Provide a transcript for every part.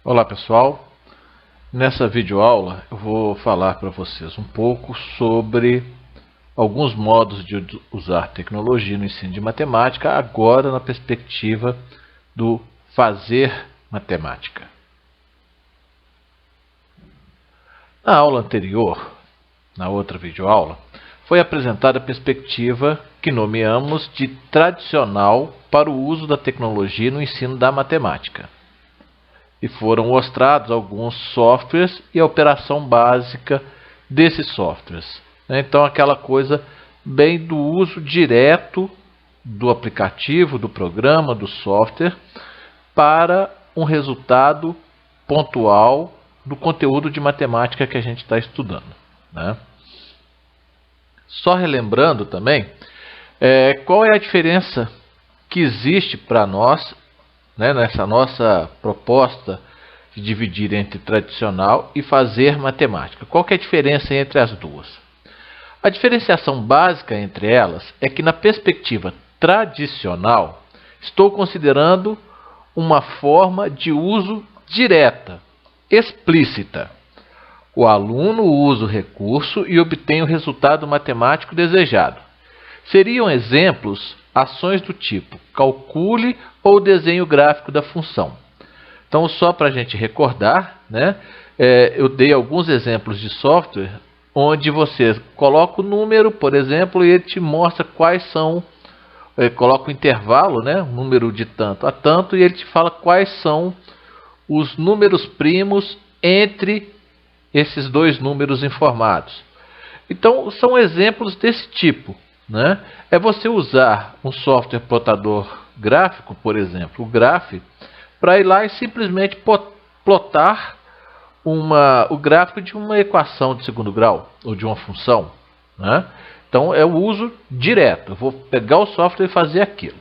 Olá pessoal, nessa videoaula eu vou falar para vocês um pouco sobre alguns modos de usar tecnologia no ensino de matemática, agora na perspectiva do fazer matemática. Na aula anterior, na outra videoaula, foi apresentada a perspectiva que nomeamos de tradicional para o uso da tecnologia no ensino da matemática. E foram mostrados alguns softwares e a operação básica desses softwares. Então, aquela coisa bem do uso direto do aplicativo, do programa, do software, para um resultado pontual do conteúdo de matemática que a gente está estudando, né? Só relembrando também, qual é a diferença que existe para nós, né, nessa nossa proposta de dividir entre tradicional e fazer matemática. Qual que é a diferença entre as duas? A diferenciação básica entre elas é que na perspectiva tradicional, estou considerando uma forma de uso direta, explícita. O aluno usa o recurso e obtém o resultado matemático desejado. Seriam exemplos ações do tipo calcule ou desenho gráfico da função. Então, só para a gente recordar, né, eu dei alguns exemplos de software onde você coloca o número, por exemplo, e ele te mostra quais são, coloca o intervalo, né, um número de tanto a tanto, e ele te fala quais são os números primos entre esses dois números informados. Então, são exemplos desse tipo, né? É você usar um software plotador gráfico, por exemplo, o Graph, para ir lá e simplesmente plotar o gráfico de uma equação de segundo grau, ou de uma função, né? Então, é o uso direto. Eu vou pegar o software e fazer aquilo.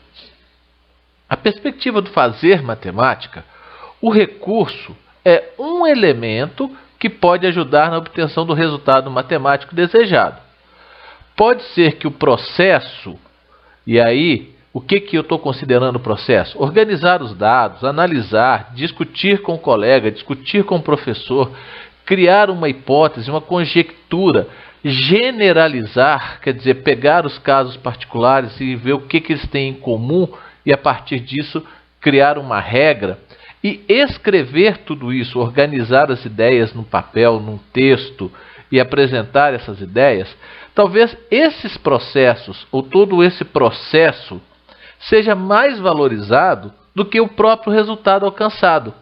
A perspectiva do fazer matemática, o recurso é um elemento que pode ajudar na obtenção do resultado matemático desejado. Pode ser que o processo, e aí, o que eu estou considerando o processo? Organizar os dados, analisar, discutir com o colega, discutir com o professor, criar uma hipótese, uma conjectura, generalizar, quer dizer, pegar os casos particulares e ver o que eles têm em comum e, a partir disso, criar uma regra. E escrever tudo isso, organizar as ideias no papel, num texto e apresentar essas ideias, talvez esses processos, ou todo esse processo, seja mais valorizado do que o próprio resultado alcançado.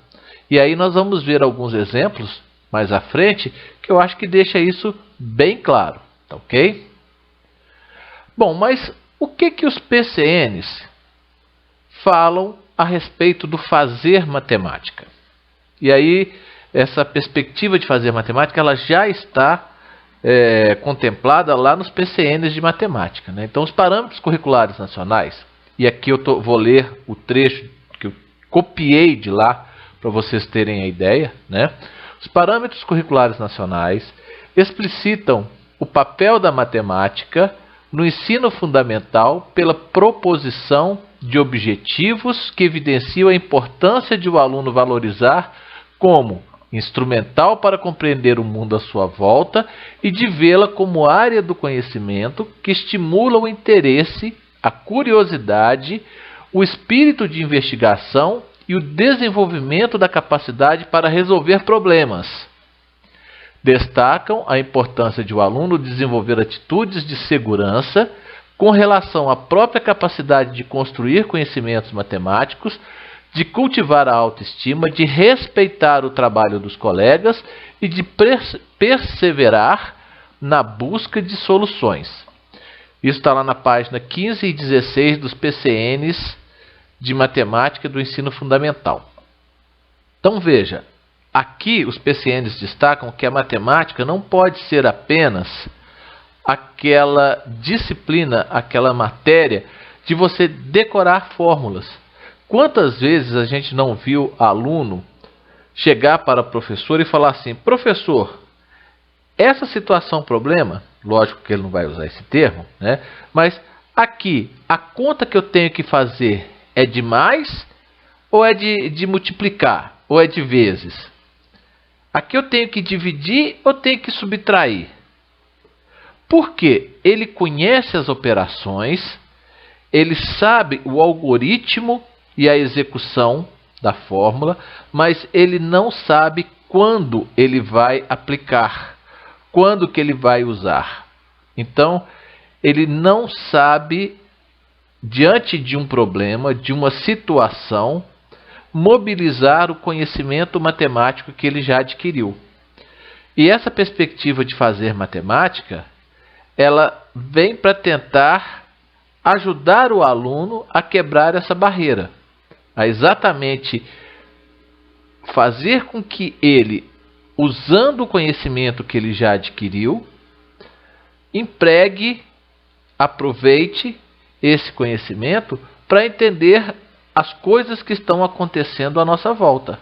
E aí nós vamos ver alguns exemplos mais à frente que eu acho que deixa isso bem claro, tá ok? Bom, mas o que os PCNs falam a respeito do fazer matemática? E aí, essa perspectiva de fazer matemática, ela já está contemplada lá nos PCNs de matemática, né? Então, os parâmetros curriculares nacionais, e aqui eu vou ler o trecho que eu copiei de lá, para vocês terem a ideia, né? Os parâmetros curriculares nacionais explicitam o papel da matemática no ensino fundamental pela proposição de objetivos que evidenciam a importância de o aluno valorizar como instrumental para compreender o mundo à sua volta e de vê-la como área do conhecimento que estimula o interesse, a curiosidade, o espírito de investigação e o desenvolvimento da capacidade para resolver problemas. Destacam a importância de o aluno desenvolver atitudes de segurança com relação à própria capacidade de construir conhecimentos matemáticos, de cultivar a autoestima, de respeitar o trabalho dos colegas e de perseverar na busca de soluções. Isso está lá na página 15 e 16 dos PCNs de matemática do ensino fundamental. Então veja, aqui os PCNs destacam que a matemática não pode ser apenas aquela disciplina, aquela matéria de você decorar fórmulas. Quantas vezes a gente não viu aluno chegar para o professor e falar assim: professor, essa situação problema, lógico que ele não vai usar esse termo, né? Mas aqui, a conta que eu tenho que fazer é de mais ou é de multiplicar? ou é de vezes? Aqui eu tenho que dividir ou tenho que subtrair? Porque ele conhece as operações, ele sabe o algoritmo e a execução da fórmula, mas ele não sabe quando ele vai aplicar, quando que ele vai usar. Então, ele não sabe, diante de um problema, de uma situação, mobilizar o conhecimento matemático que ele já adquiriu. E essa perspectiva de fazer matemática, ela vem para tentar ajudar o aluno a quebrar essa barreira, a exatamente fazer com que ele, usando o conhecimento que ele já adquiriu, empregue, aproveite esse conhecimento para entender as coisas que estão acontecendo à nossa volta,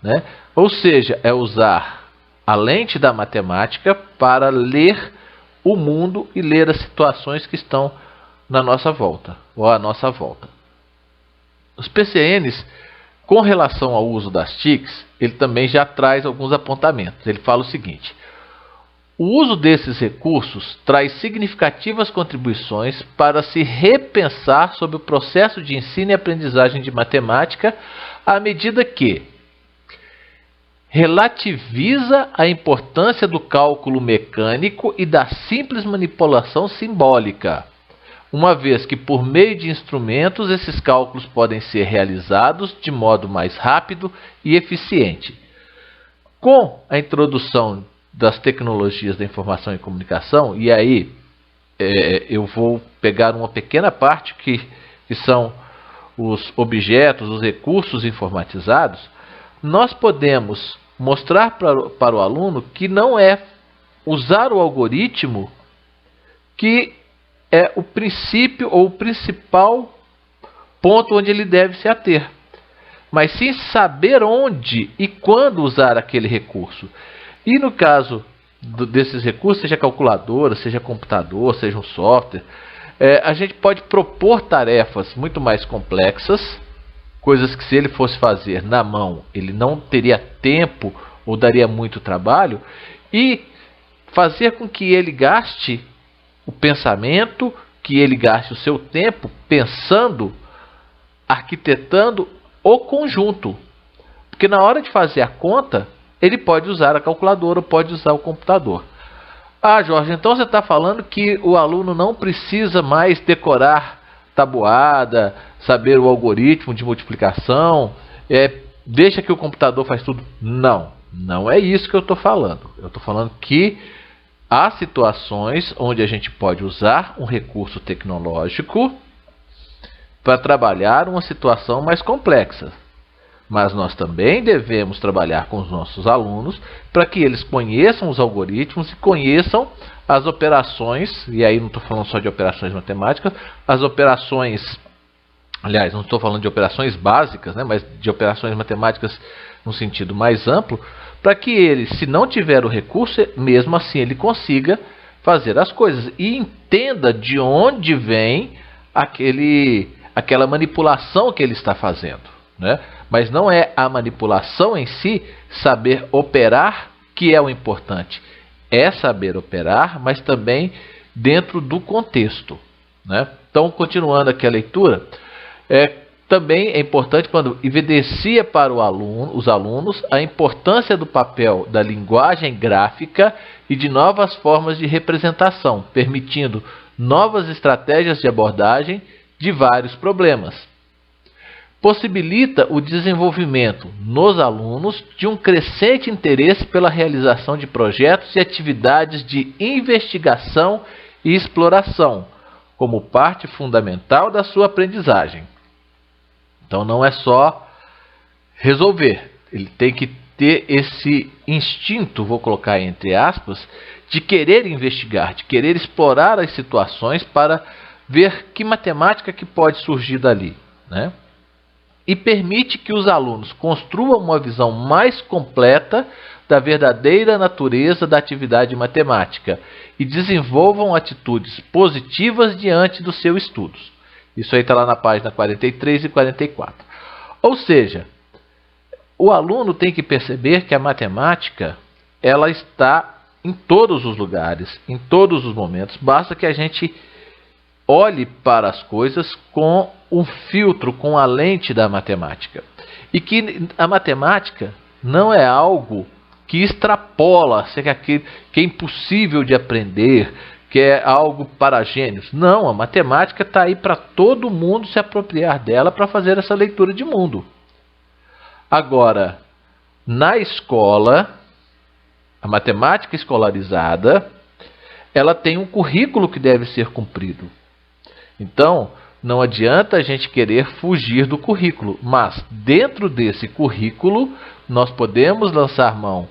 né? Ou seja, é usar a lente da matemática para ler o mundo e ler as situações que estão na nossa volta, ou à nossa volta. Os PCNs, com relação ao uso das TICs, ele também já traz alguns apontamentos. Ele fala o seguinte: o uso desses recursos traz significativas contribuições para se repensar sobre o processo de ensino e aprendizagem de matemática, à medida que relativiza a importância do cálculo mecânico e da simples manipulação simbólica, uma vez que, por meio de instrumentos, esses cálculos podem ser realizados de modo mais rápido e eficiente. Com a introdução das tecnologias da informação e comunicação, e aí eu vou pegar uma pequena parte que são os objetos, os recursos informatizados, nós podemos mostrar para o aluno que não é usar o algoritmo que é o princípio ou o principal ponto onde ele deve se ater, mas sim saber onde e quando usar aquele recurso. E no caso desses recursos, seja calculadora, seja computador, seja um software, a gente pode propor tarefas muito mais complexas, coisas que, se ele fosse fazer na mão, ele não teria tempo ou daria muito trabalho, e fazer com que ele gaste o pensamento, que ele gaste o seu tempo pensando, arquitetando o conjunto. Porque na hora de fazer a conta, ele pode usar a calculadora, pode usar o computador. Ah, Jorge, então você está falando que o aluno não precisa mais decorar tabuada, saber o algoritmo de multiplicação, deixa que o computador faz tudo. Não, não é isso que eu estou falando. Eu estou falando que há situações onde a gente pode usar um recurso tecnológico para trabalhar uma situação mais complexa. Mas nós também devemos trabalhar com os nossos alunos para que eles conheçam os algoritmos e conheçam as operações, e aí não estou falando só de operações matemáticas, as operações, aliás, não estou falando de operações básicas, né, mas de operações matemáticas no sentido mais amplo, para que ele, se não tiver o recurso, mesmo assim ele consiga fazer as coisas e entenda de onde vem aquela manipulação que ele está fazendo, né? Mas não é a manipulação em si, saber operar, que é o importante. É saber operar, mas também dentro do contexto, né? Então, continuando aqui a leitura, também é importante quando evidencia para os alunos a importância do papel da linguagem gráfica e de novas formas de representação, permitindo novas estratégias de abordagem de vários problemas. Possibilita o desenvolvimento nos alunos de um crescente interesse pela realização de projetos e atividades de investigação e exploração, como parte fundamental da sua aprendizagem. Então não é só resolver, ele tem que ter esse instinto, vou colocar entre aspas, de querer investigar, de querer explorar as situações para ver que matemática que pode surgir dali, né? E permite que os alunos construam uma visão mais completa da verdadeira natureza da atividade matemática e desenvolvam atitudes positivas diante dos seus estudos. Isso aí está lá na página 43 e 44. Ou seja, o aluno tem que perceber que a matemática ela está em todos os lugares, em todos os momentos. Basta que a gente olhe para as coisas com um filtro, com a lente da matemática. E que a matemática não é algo que extrapola, que é impossível de aprender, que é algo para gênios. Não, a matemática está aí para todo mundo se apropriar dela para fazer essa leitura de mundo. Agora, na escola, a matemática escolarizada, ela tem um currículo que deve ser cumprido. Então, não adianta a gente querer fugir do currículo, mas dentro desse currículo, nós podemos lançar mão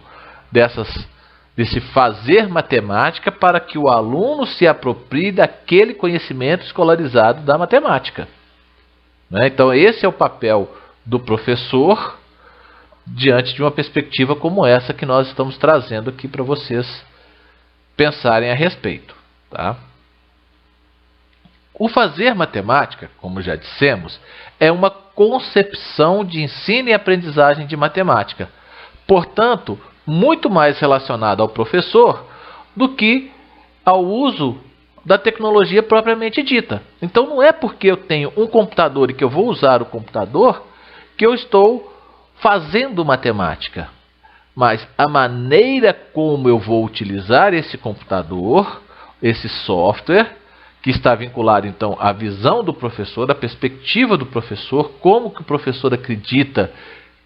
desse fazer matemática para que o aluno se aproprie daquele conhecimento escolarizado da matemática. Né? Então, esse é o papel do professor diante de uma perspectiva como essa que nós estamos trazendo aqui para vocês pensarem a respeito. Tá? O fazer matemática, como já dissemos, é uma concepção de ensino e aprendizagem de matemática. Portanto, muito mais relacionado ao professor do que ao uso da tecnologia propriamente dita. Então não é porque eu tenho um computador e que eu vou usar o computador que eu estou fazendo matemática. Mas a maneira como eu vou utilizar esse computador, esse software, que está vinculado então à visão do professor, à perspectiva do professor, como que o professor acredita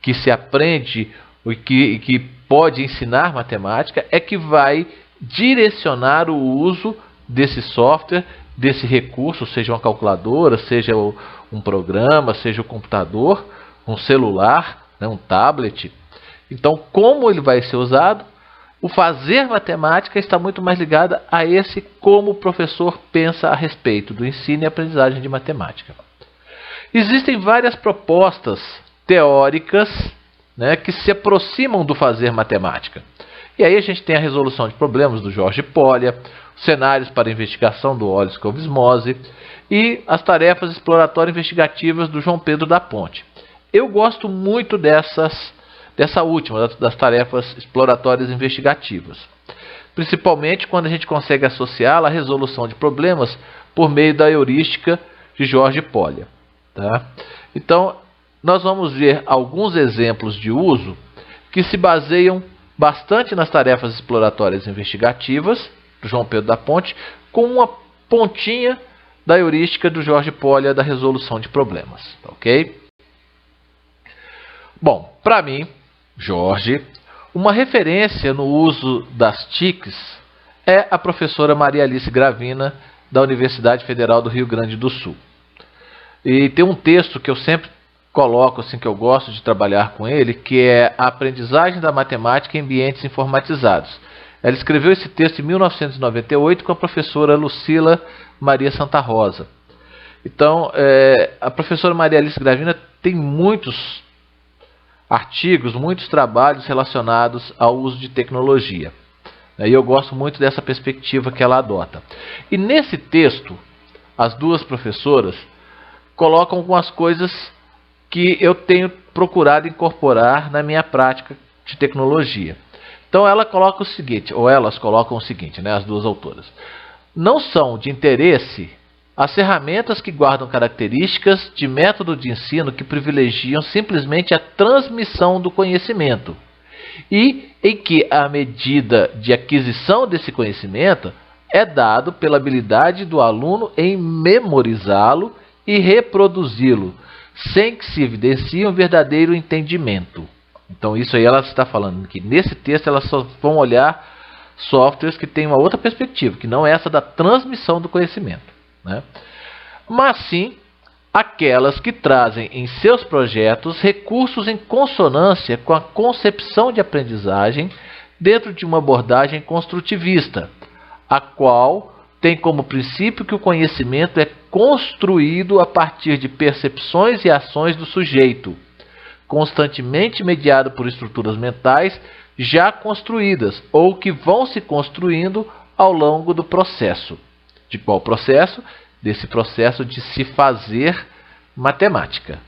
que se aprende e que pode ensinar matemática, é que vai direcionar o uso desse software, desse recurso, seja uma calculadora, seja um programa, seja o computador, um celular, né, um tablet. Então, como ele vai ser usado, o fazer matemática está muito mais ligado a esse como o professor pensa a respeito do ensino e aprendizagem de matemática. Existem várias propostas teóricas, né, que se aproximam do fazer matemática. E aí a gente tem a resolução de problemas do Jorge Polya, cenários para investigação do Wallace Cobesmose e as tarefas exploratórias investigativas do João Pedro da Ponte. Eu gosto muito dessa última, das tarefas exploratórias investigativas. Principalmente quando a gente consegue associá-la à resolução de problemas por meio da heurística de Jorge Polya. Tá? Então, nós vamos ver alguns exemplos de uso que se baseiam bastante nas tarefas exploratórias investigativas do João Pedro da Ponte, com uma pontinha da heurística do Jorge Polya da resolução de problemas. Ok? Bom, para mim, Jorge, uma referência no uso das TICs é a professora Maria Alice Gravina, da Universidade Federal do Rio Grande do Sul. E tem um texto que eu sempre coloco, assim, que eu gosto de trabalhar com ele, que é a aprendizagem da matemática em ambientes informatizados. Ela escreveu esse texto em 1998 com a professora Lucila Maria Santa Rosa. Então, a professora Maria Alice Gravina tem muitos artigos, muitos trabalhos relacionados ao uso de tecnologia. E eu gosto muito dessa perspectiva que ela adota. E nesse texto, as duas professoras colocam algumas coisas que eu tenho procurado incorporar na minha prática de tecnologia. Então ela coloca o seguinte, ou elas colocam o seguinte, né, as duas autoras. Não são de interesse as ferramentas que guardam características de método de ensino que privilegiam simplesmente a transmissão do conhecimento e em que a medida de aquisição desse conhecimento é dado pela habilidade do aluno em memorizá-lo e reproduzi-lo, sem que se evidencie um verdadeiro entendimento. Então isso aí ela está falando que nesse texto elas só vão olhar softwares que têm uma outra perspectiva, que não é essa da transmissão do conhecimento, né? Mas sim aquelas que trazem em seus projetos recursos em consonância com a concepção de aprendizagem dentro de uma abordagem construtivista, a qual tem como princípio que o conhecimento é construído a partir de percepções e ações do sujeito, constantemente mediado por estruturas mentais já construídas ou que vão se construindo ao longo do processo. De qual processo? Desse processo de se fazer matemática,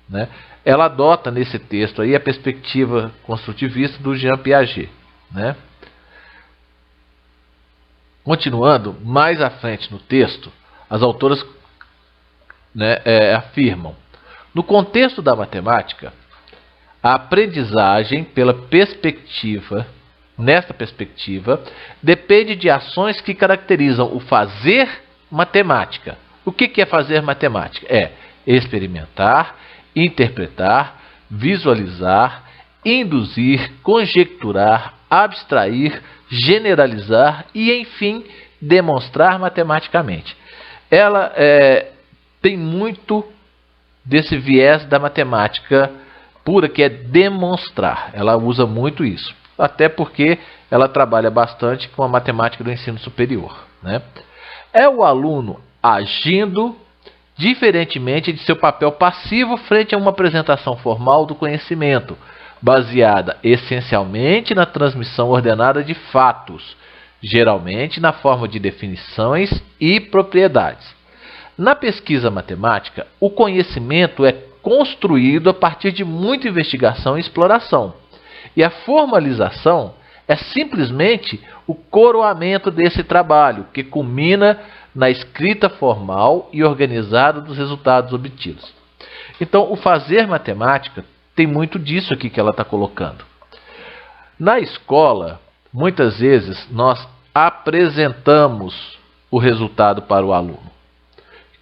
né? ela adota nesse texto aí a perspectiva construtivista do Jean Piaget, né? Continuando, mais à frente no texto, as autoras, né, afirmam: no contexto da matemática, a aprendizagem nesta perspectiva, depende de ações que caracterizam o fazer matemática. O que é fazer matemática? É experimentar, interpretar, visualizar, induzir, conjecturar, abstrair, generalizar e, enfim, demonstrar matematicamente. Ela tem muito desse viés da matemática pura, que é demonstrar. Ela usa muito isso, até porque ela trabalha bastante com a matemática do ensino superior, né? É o aluno agindo diferentemente de seu papel passivo frente a uma apresentação formal do conhecimento, baseada essencialmente na transmissão ordenada de fatos, geralmente na forma de definições e propriedades. Na pesquisa matemática, o conhecimento é construído a partir de muita investigação e exploração, e a formalização é simplesmente o coroamento desse trabalho, que culmina na escrita formal e organizada dos resultados obtidos. Então, o fazer matemática tem muito disso aqui que ela está colocando. Na escola, muitas vezes, nós apresentamos o resultado para o aluno.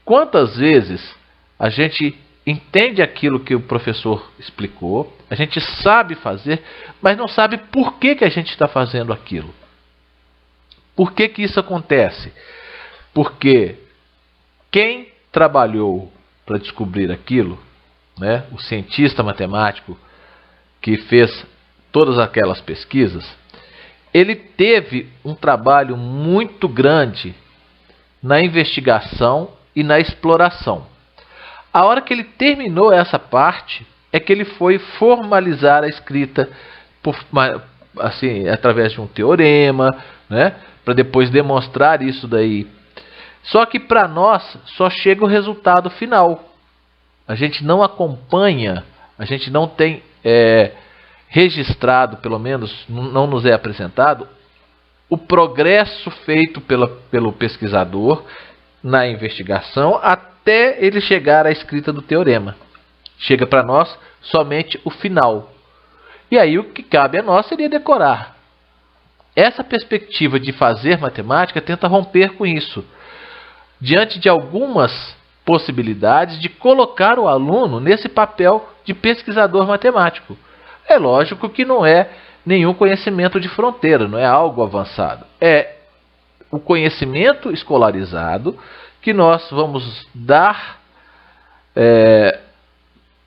Quantas vezes a gente entende aquilo que o professor explicou, a gente sabe fazer, mas não sabe por que a gente está fazendo aquilo? Por que isso acontece? Porque quem trabalhou para descobrir aquilo, né, o cientista matemático que fez todas aquelas pesquisas, ele teve um trabalho muito grande na investigação e na exploração. A hora que ele terminou essa parte, é que ele foi formalizar a escrita assim, através de um teorema, né, para depois demonstrar isso daí. Só que para nós só chega o resultado final. A gente não acompanha, a gente não tem registrado, pelo menos não nos é apresentado, o progresso feito pelo pesquisador na investigação até ele chegar à escrita do teorema. Chega para nós somente o final. E aí o que cabe a nós seria decorar. Essa perspectiva de fazer matemática tenta romper com isso, diante de algumas possibilidades de colocar o aluno nesse papel de pesquisador matemático. É lógico que não é nenhum conhecimento de fronteira, não é algo avançado. É o conhecimento escolarizado que nós vamos dar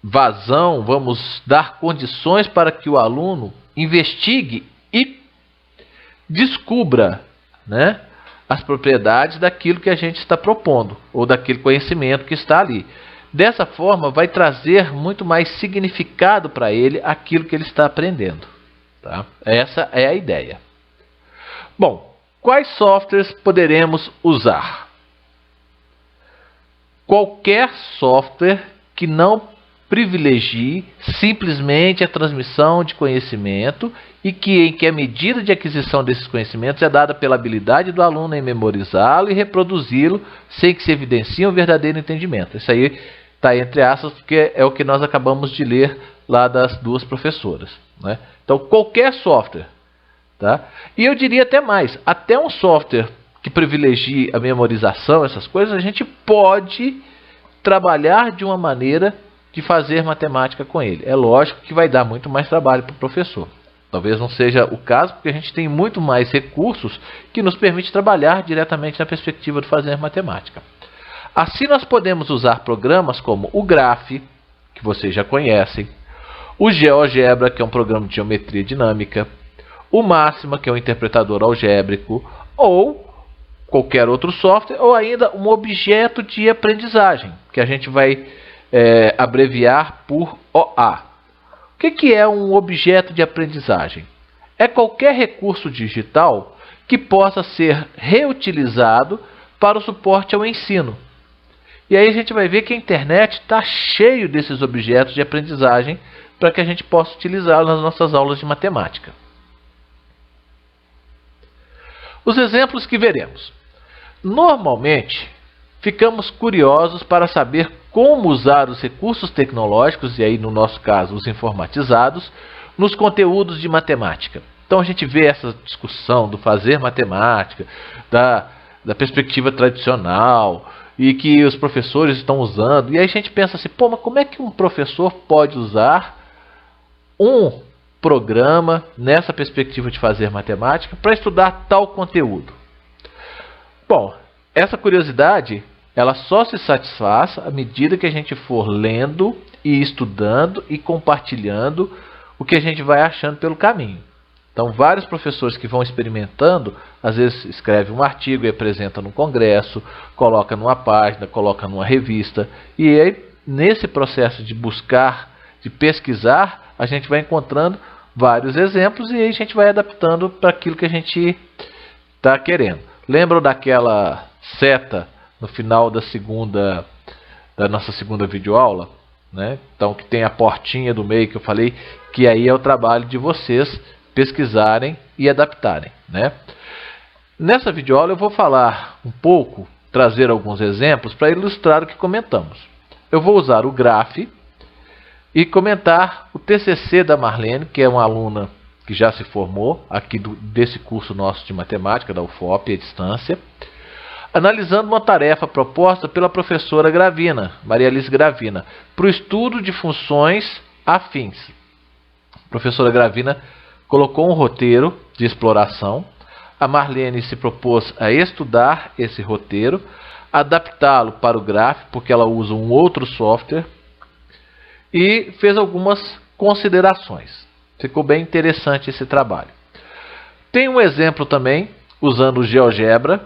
vazão, vamos dar condições para que o aluno investigue e descubra, né, as propriedades daquilo que a gente está propondo, ou daquele conhecimento que está ali. Dessa forma, vai trazer muito mais significado para ele aquilo que ele está aprendendo. Tá? Essa é a ideia. Bom, quais softwares poderemos usar? Qualquer software que não privilegie simplesmente a transmissão de conhecimento e em que a medida de aquisição desses conhecimentos é dada pela habilidade do aluno em memorizá-lo e reproduzi-lo sem que se evidencie um verdadeiro entendimento. Isso aí está entre aspas, porque é o que nós acabamos de ler lá das duas professoras, né? Então, qualquer software, tá? E eu diria até mais, até um software que privilegie a memorização, essas coisas, a gente pode trabalhar de uma maneira de fazer matemática com ele. É lógico que vai dar muito mais trabalho para o professor. Talvez não seja o caso, porque a gente tem muito mais recursos que nos permite trabalhar diretamente na perspectiva de fazer matemática. Assim, nós podemos usar programas como o Graph, que vocês já conhecem, o GeoGebra, que é um programa de geometria dinâmica, o Máxima, que é um interpretador algébrico, ou qualquer outro software, ou ainda um objeto de aprendizagem, que a gente vai abreviar por OA. O que é um objeto de aprendizagem? É qualquer recurso digital que possa ser reutilizado para o suporte ao ensino. E aí a gente vai ver que a internet está cheio desses objetos de aprendizagem para que a gente possa utilizá-los nas nossas aulas de matemática. Os exemplos que veremos. Normalmente, ficamos curiosos para saber como usar os recursos tecnológicos, e aí no nosso caso os informatizados, nos conteúdos de matemática. Então a gente vê essa discussão do fazer matemática, da perspectiva tradicional, e que os professores estão usando, e aí a gente pensa assim, pô, mas como é que um professor pode usar um programa nessa perspectiva de fazer matemática para estudar tal conteúdo? Bom, essa curiosidade ela só se satisfaz à medida que a gente for lendo e estudando e compartilhando o que a gente vai achando pelo caminho. Então, vários professores que vão experimentando, às vezes escreve um artigo e apresenta no congresso, coloca numa página, coloca numa revista, e aí, nesse processo de buscar, de pesquisar, a gente vai encontrando vários exemplos e aí a gente vai adaptando para aquilo que a gente está querendo. Lembram daquela seta no final da nossa segunda videoaula, né? Então, que tem a portinha do meio que eu falei, que aí é o trabalho de vocês pesquisarem e adaptarem, né? Nessa videoaula eu vou falar um pouco, trazer alguns exemplos para ilustrar o que comentamos. Eu vou usar o Graph e comentar o TCC da Marlene, que é uma aluna que já se formou aqui desse curso nosso de matemática da UFOP à distância, analisando uma tarefa proposta pela professora Gravina, Maria Alice Gravina, para o estudo de funções afins. A professora Gravina colocou um roteiro de exploração, a Marlene se propôs a estudar esse roteiro, adaptá-lo para o Graph, porque ela usa um outro software, e fez algumas considerações. Ficou bem interessante esse trabalho. Tem um exemplo também, usando o GeoGebra,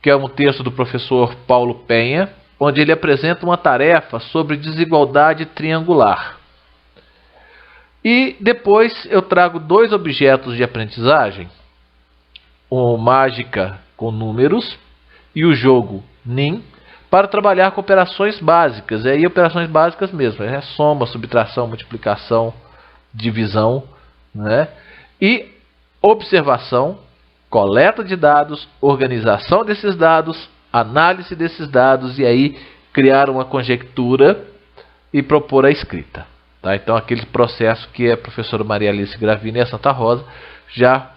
que é um texto do professor Paulo Penha, onde ele apresenta uma tarefa sobre desigualdade triangular. E depois eu trago dois objetos de aprendizagem, o Mágica com números e o jogo NIM, para trabalhar com operações básicas. E aí operações básicas mesmo, soma, subtração, multiplicação, divisão, né? E observação, coleta de dados, organização desses dados, análise desses dados e aí criar uma conjectura e propor a escrita. Tá? Então aquele processo que a professora Maria Alice Gravina e a Santa Rosa já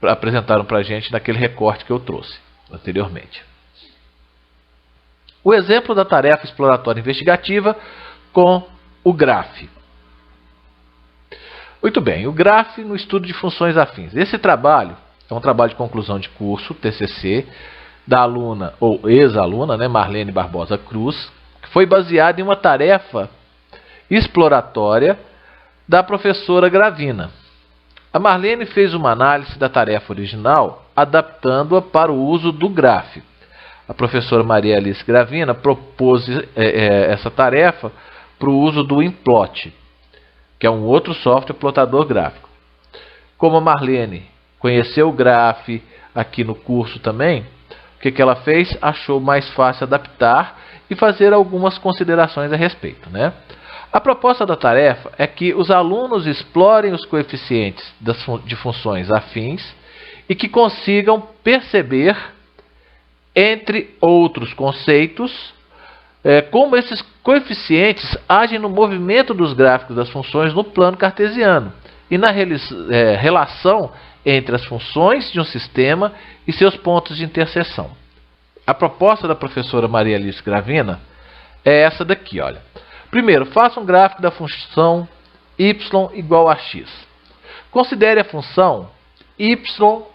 apresentaram para a gente naquele recorte que eu trouxe anteriormente. O exemplo da tarefa exploratória investigativa com o Graph. Muito bem, o Graph no estudo de funções afins. Esse trabalho é um trabalho de conclusão de curso, TCC, da aluna ou ex-aluna, né, Marlene Barbosa Cruz, que foi baseado em uma tarefa exploratória da professora Gravina. A Marlene fez uma análise da tarefa original, adaptando-a para o uso do Graph. A professora Maria Alice Gravina propôs essa tarefa para o uso do Implot, que é um outro software plotador gráfico. Como a Marlene conheceu o Graph aqui no curso também, o que ela fez? Achou mais fácil adaptar e fazer algumas considerações a respeito, né? A proposta da tarefa é que os alunos explorem os coeficientes de funções afins e que consigam perceber, entre outros conceitos, como esses coeficientes agem no movimento dos gráficos das funções no plano cartesiano e na relação entre as funções de um sistema e seus pontos de interseção. A proposta da professora Maria Alice Gravina é essa daqui, olha. Primeiro, faça um gráfico da função y igual a x. Considere a função y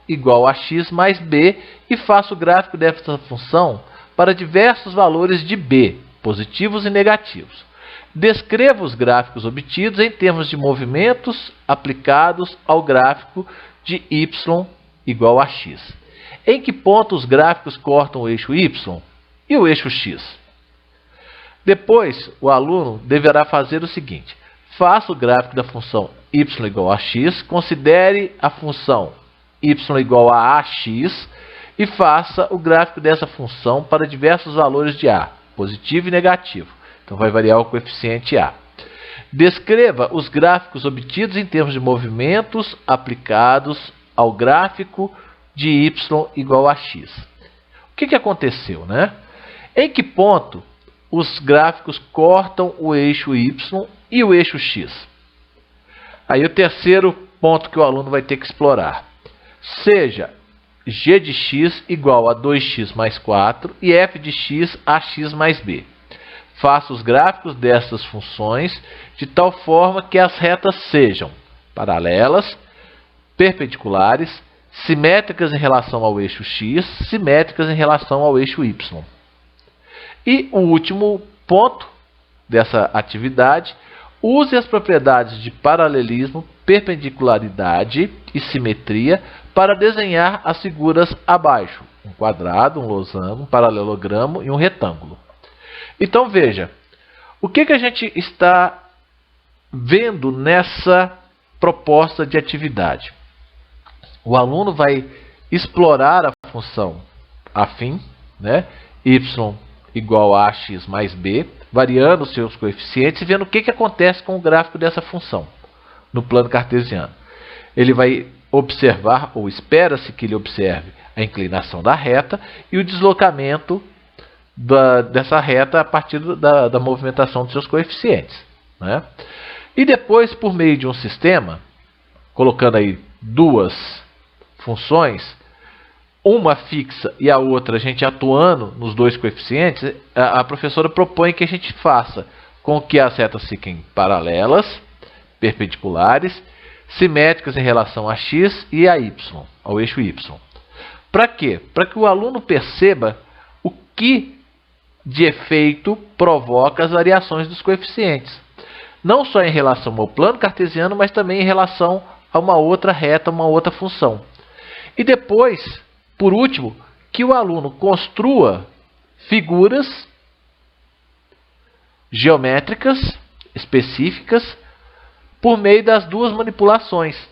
igual a x mais b e faça o gráfico dessa função para diversos valores de b, positivos e negativos. Descreva os gráficos obtidos em termos de movimentos aplicados ao gráfico de y igual a x. Em que ponto os gráficos cortam o eixo y e o eixo x? Depois, o aluno deverá fazer o seguinte: faça o gráfico da função y igual a x, considere a função y igual a ax e faça o gráfico dessa função para diversos valores de A, positivo e negativo. Então vai variar o coeficiente A. Descreva os gráficos obtidos em termos de movimentos aplicados ao gráfico de y igual a x. O que aconteceu, né? Em que ponto os gráficos cortam o eixo y e o eixo x? Aí o terceiro ponto que o aluno vai ter que explorar. Seja g de x igual a 2x mais 4 e f de x a x mais b. Faça os gráficos dessas funções de tal forma que as retas sejam paralelas, perpendiculares, simétricas em relação ao eixo x, simétricas em relação ao eixo y. E o último ponto dessa atividade, use as propriedades de paralelismo, perpendicularidade e simetria para desenhar as figuras abaixo. Um quadrado, um losango, um paralelogramo e um retângulo. Então veja, o que a gente está vendo nessa proposta de atividade? O aluno vai explorar a função afim, né? Y igual a x mais b, variando os seus coeficientes e vendo o que acontece com o gráfico dessa função no plano cartesiano. Ele vai observar, ou espera-se que ele observe, a inclinação da reta e o deslocamento dessa reta a partir da movimentação dos seus coeficientes, né? E depois, por meio de um sistema, colocando aí duas funções, uma fixa e a outra a gente atuando nos dois coeficientes, a professora propõe que a gente faça com que as retas fiquem paralelas, perpendiculares, simétricas em relação a x e a y, ao eixo y. Para quê? Para que o aluno perceba o que de efeito provoca as variações dos coeficientes. Não só em relação ao plano cartesiano, mas também em relação a uma outra reta, uma outra função. E depois, por último, que o aluno construa figuras geométricas específicas por meio das duas manipulações,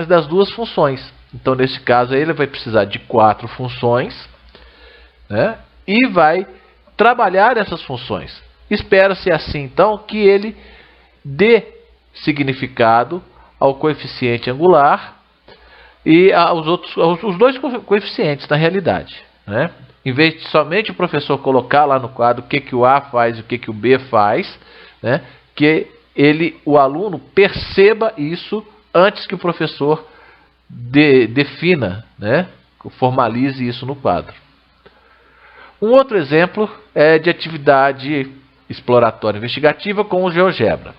das duas funções. Então, nesse caso, aí, ele vai precisar de 4 funções, né? E vai trabalhar essas funções. Espera-se assim, então, que ele dê significado ao coeficiente angular e aos dois coeficientes, na realidade, né? Em vez de somente o professor colocar lá no quadro o que o A faz e o que o B faz, né? Que o aluno perceba isso antes que o professor defina, né? Formalize isso no quadro. Um outro exemplo é de atividade exploratória investigativa com o GeoGebra.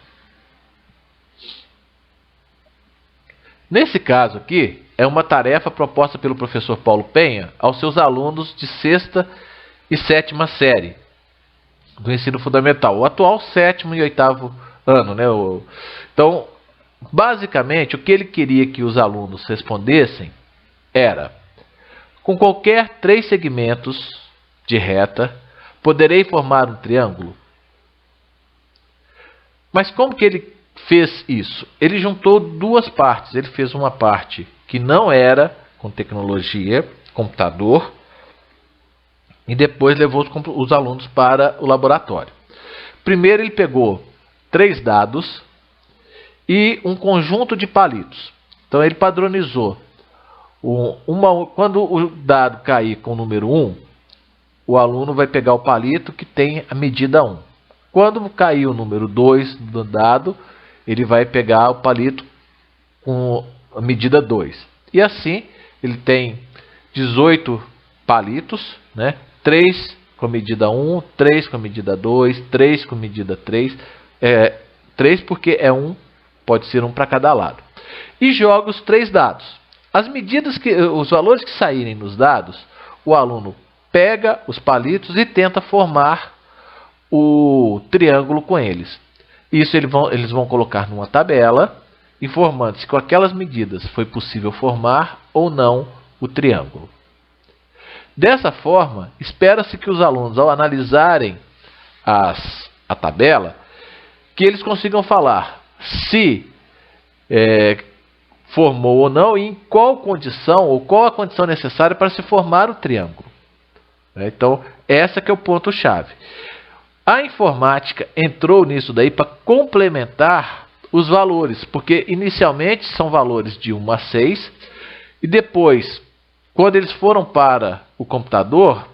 Nesse caso aqui, é uma tarefa proposta pelo professor Paulo Penha aos seus alunos de 6ª e 7ª série do ensino fundamental, o atual 7º e 8º ano, né? Então, basicamente, o que ele queria que os alunos respondessem era: com qualquer 3 segmentos de reta, poderei formar um triângulo? Mas como que ele fez isso? Ele juntou duas partes. Ele fez uma parte que não era com tecnologia, computador, e depois levou os alunos para o laboratório. Primeiro ele pegou 3 dados e um conjunto de palitos. Então ele padronizou. Quando o dado cair com o número 1, o aluno vai pegar o palito que tem a medida 1. Quando cair o número 2 do dado, ele vai pegar o palito com a medida 2. E assim, ele tem 18 palitos, né? 3 com a medida 1, 3 com a medida 2, 3 com a medida 3. 3 porque é 1, pode ser 1 para cada lado. E joga os 3 dados. Os valores que saírem nos dados, o aluno pega os palitos e tenta formar o triângulo com eles. Isso eles vão colocar numa tabela, informando se com aquelas medidas foi possível formar ou não o triângulo. Dessa forma, espera-se que os alunos, ao analisarem a tabela, que eles consigam falar se formou ou não, e em qual condição, ou qual a condição necessária para se formar o triângulo. Então, essa que é o ponto-chave. A informática entrou nisso daí para complementar os valores, porque inicialmente são valores de 1 a 6, e depois, quando eles foram para o computador,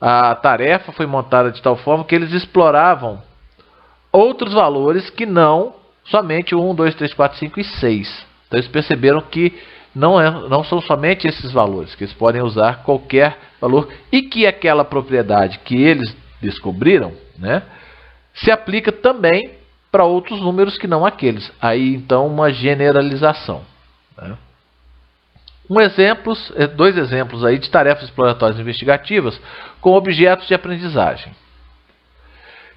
a tarefa foi montada de tal forma que eles exploravam outros valores que não somente 1, 2, 3, 4, 5 e 6. Então eles perceberam que não são somente esses valores, que eles podem usar qualquer valor e que aquela propriedade que eles descobriram, né, se aplica também para outros números que não aqueles. Aí então uma generalização. Né? Dois exemplos aí de tarefas exploratórias investigativas com objetos de aprendizagem.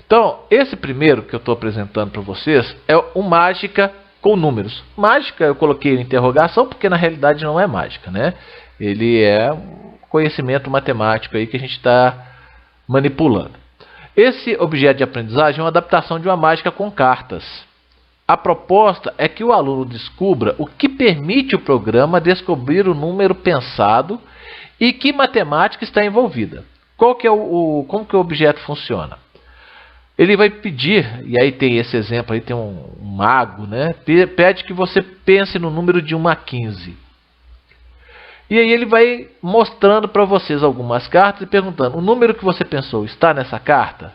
Então, esse primeiro que eu estou apresentando para vocês é o mágica com números. Mágica eu coloquei em interrogação porque na realidade não é mágica, né? Ele é um conhecimento matemático aí que a gente está manipulando. Esse objeto de aprendizagem é uma adaptação de uma mágica com cartas. A proposta é que o aluno descubra o que permite o programa descobrir o número pensado e que matemática está envolvida. Como que o objeto funciona? Ele vai pedir, e aí tem esse exemplo, aí tem um mago, né? Pede que você pense no número de 1 a 15. E aí ele vai mostrando para vocês algumas cartas e perguntando, o número que você pensou está nessa carta?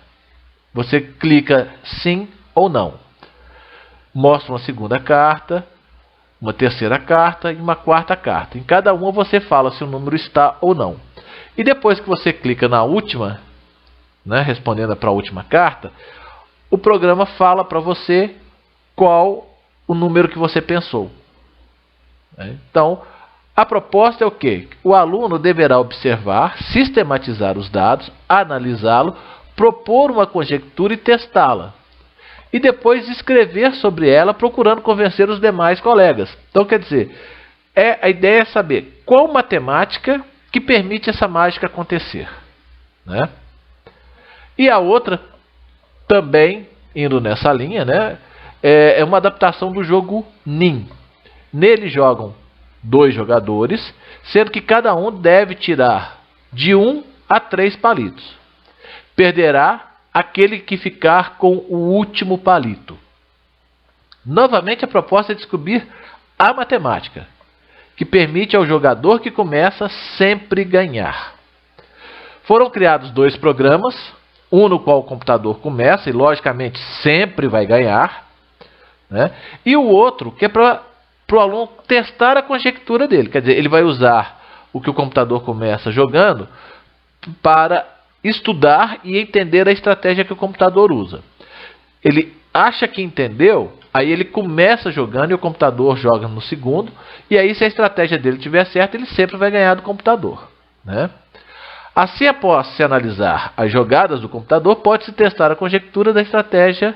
Você clica sim ou não. Mostra uma segunda carta, uma terceira carta e uma quarta carta. Em cada uma você fala se o número está ou não. E depois que você clica na última, né, respondendo para a última carta, o programa fala para você qual o número que você pensou. Então, a proposta é o quê? O aluno deverá observar, sistematizar os dados, analisá-lo, propor uma conjectura e testá-la. E depois escrever sobre ela, procurando convencer os demais colegas. Então, quer dizer, a ideia é saber qual matemática que permite essa mágica acontecer. Né? E a outra, também indo nessa linha, né, é uma adaptação do jogo NIM. Nele jogam 2 jogadores, sendo que cada um deve tirar de 1 a 3 palitos. Perderá aquele que ficar com o último palito. Novamente, a proposta é descobrir a matemática, que permite ao jogador que começa sempre ganhar. Foram criados 2 programas, um no qual o computador começa e, logicamente, sempre vai ganhar, né? E o outro que é para o aluno testar a conjectura dele. Quer dizer, ele vai usar o que o computador começa jogando para estudar e entender a estratégia que o computador usa. Ele acha que entendeu, aí ele começa jogando e o computador joga no segundo, e aí se a estratégia dele estiver certa, ele sempre vai ganhar do computador. Né? Assim, após se analisar as jogadas do computador, pode-se testar a conjectura da estratégia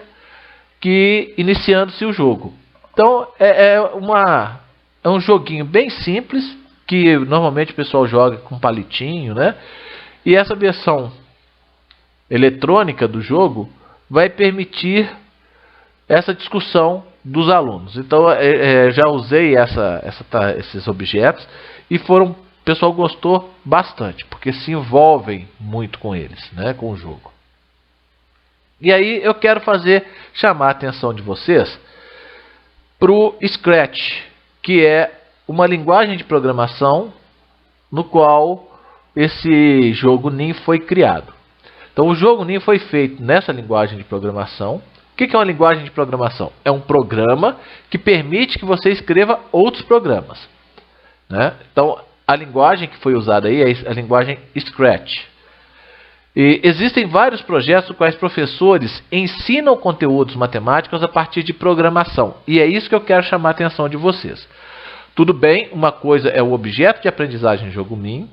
que iniciando-se o jogo. Então, é um joguinho bem simples, que normalmente o pessoal joga com palitinho, né? E essa versão eletrônica do jogo vai permitir essa discussão dos alunos. Então, já usei esses objetos e o pessoal gostou bastante, porque se envolvem muito com eles, né, com o jogo. E aí eu quero chamar a atenção de vocês para o Scratch, que é uma linguagem de programação no qual esse jogo NIM foi criado. Então o jogo NIM foi feito nessa linguagem de programação. O que é uma linguagem de programação? É um programa que permite que você escreva outros programas. Né? Então a linguagem que foi usada aí é a linguagem Scratch. E existem vários projetos nos quais professores ensinam conteúdos matemáticos a partir de programação. E é isso que eu quero chamar a atenção de vocês. Tudo bem, uma coisa é o objeto de aprendizagem jogo NIM,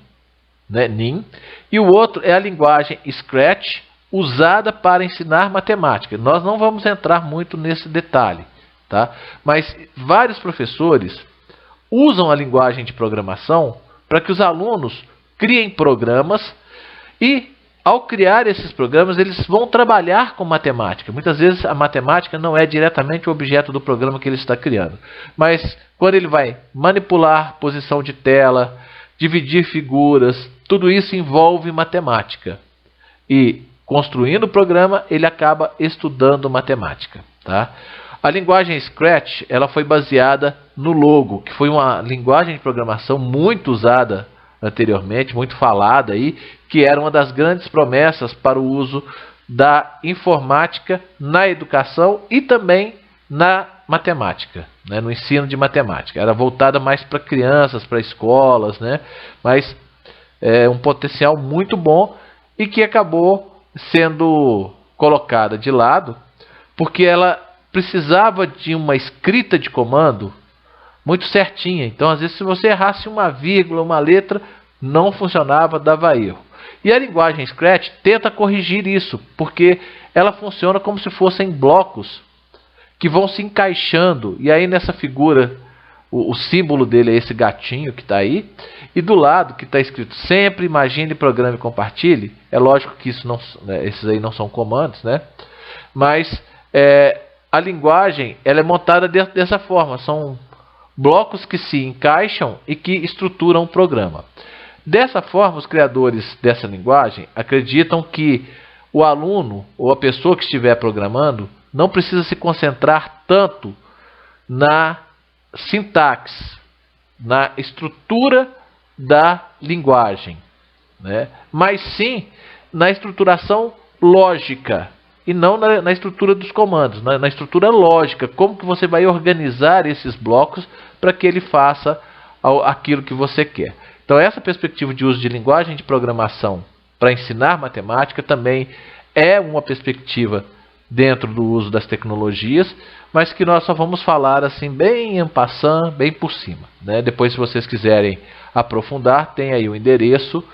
né, NIM, e o outro é a linguagem Scratch usada para ensinar matemática. Nós não vamos entrar muito nesse detalhe, tá? Mas vários professores usam a linguagem de programação para que os alunos criem programas e ao criar esses programas, eles vão trabalhar com matemática. Muitas vezes a matemática não é diretamente o objeto do programa que ele está criando. Mas quando ele vai manipular posição de tela, dividir figuras, tudo isso envolve matemática. E construindo o programa, ele acaba estudando matemática. Tá? A linguagem Scratch ela foi baseada no Logo, que foi uma linguagem de programação muito usada anteriormente, muito falada aí, que era uma das grandes promessas para o uso da informática na educação e também na matemática, né, no ensino de matemática. Era voltada mais para crianças, para escolas, né, mas é um potencial muito bom e que acabou sendo colocada de lado porque ela precisava de uma escrita de comando muito certinha. Então, às vezes, se você errasse uma vírgula, uma letra, não funcionava, dava erro. E a linguagem Scratch tenta corrigir isso, porque ela funciona como se fossem blocos que vão se encaixando. E aí, nessa figura, o símbolo dele é esse gatinho que está aí. E do lado que está escrito sempre imagine, programe e compartilhe. É lógico que isso não, né, esses aí não são comandos, né? Mas a linguagem ela é montada dessa forma. São blocos que se encaixam e que estruturam o programa. Dessa forma, os criadores dessa linguagem acreditam que o aluno ou a pessoa que estiver programando não precisa se concentrar tanto na sintaxe, na estrutura da linguagem, né? Mas sim na estruturação lógica e não na estrutura dos comandos, na estrutura lógica, como que você vai organizar esses blocos para que ele faça aquilo que você quer. Então essa perspectiva de uso de linguagem de programação para ensinar matemática também é uma perspectiva dentro do uso das tecnologias, mas que nós só vamos falar assim bem en passant, bem por cima, né? Depois, se vocês quiserem aprofundar, tem aí o endereço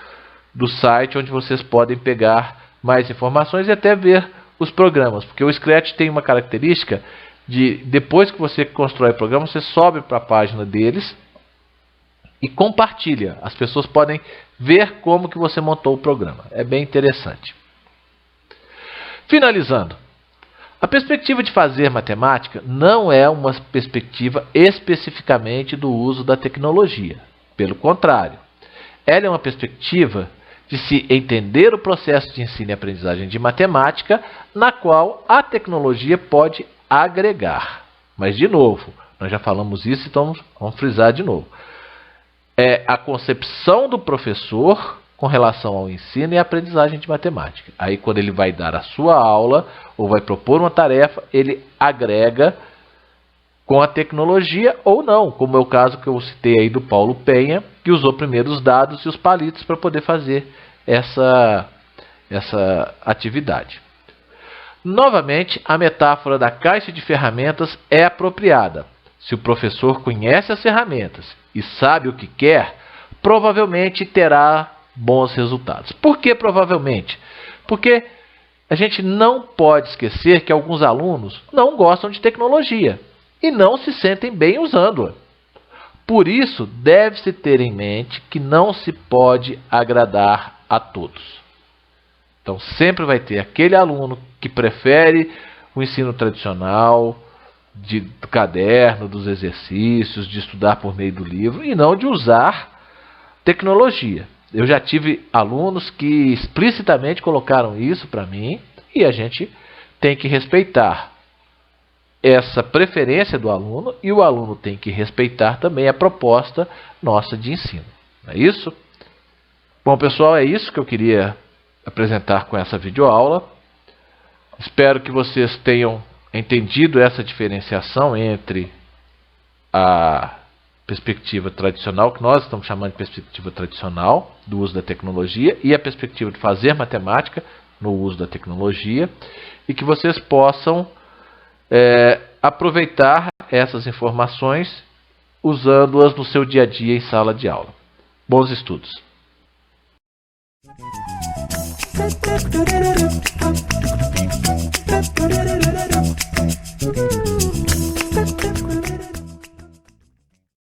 do site onde vocês podem pegar mais informações e até ver os programas, porque o Scratch tem uma característica de, depois que você constrói o programa, você sobe para a página deles e compartilha. As pessoas podem ver como que você montou o programa. É bem interessante. Finalizando, a perspectiva de fazer matemática não é uma perspectiva especificamente do uso da tecnologia. Pelo contrário, ela é uma perspectiva de se entender o processo de ensino e aprendizagem de matemática, na qual a tecnologia pode agregar. Mas, de novo, nós já falamos isso, então vamos frisar de novo. É a concepção do professor com relação ao ensino e aprendizagem de matemática. Aí, quando ele vai dar a sua aula ou vai propor uma tarefa, ele agrega com a tecnologia ou não, como é o caso que eu citei aí do Paulo Penha, que usou primeiro os dados e os palitos para poder fazer essa atividade. Novamente, a metáfora da caixa de ferramentas é apropriada. Se o professor conhece as ferramentas e sabe o que quer, provavelmente terá bons resultados. Por que provavelmente? Porque a gente não pode esquecer que alguns alunos não gostam de tecnologia e não se sentem bem usando-a. Por isso, deve-se ter em mente que não se pode agradar a todos. Então, sempre vai ter aquele aluno que prefere o ensino tradicional, do caderno, dos exercícios, de estudar por meio do livro e não de usar tecnologia. Eu já tive alunos que explicitamente colocaram isso para mim e a gente tem que respeitar essa preferência do aluno e o aluno tem que respeitar também a proposta nossa de ensino. Não é isso? Bom, pessoal, é isso que eu queria apresentar com essa videoaula. Espero que vocês tenham entendido essa diferenciação entre a perspectiva tradicional, que nós estamos chamando de perspectiva tradicional, do uso da tecnologia, e a perspectiva de fazer matemática no uso da tecnologia, e que vocês possam aproveitar essas informações usando-as no seu dia a dia em sala de aula. Bons estudos!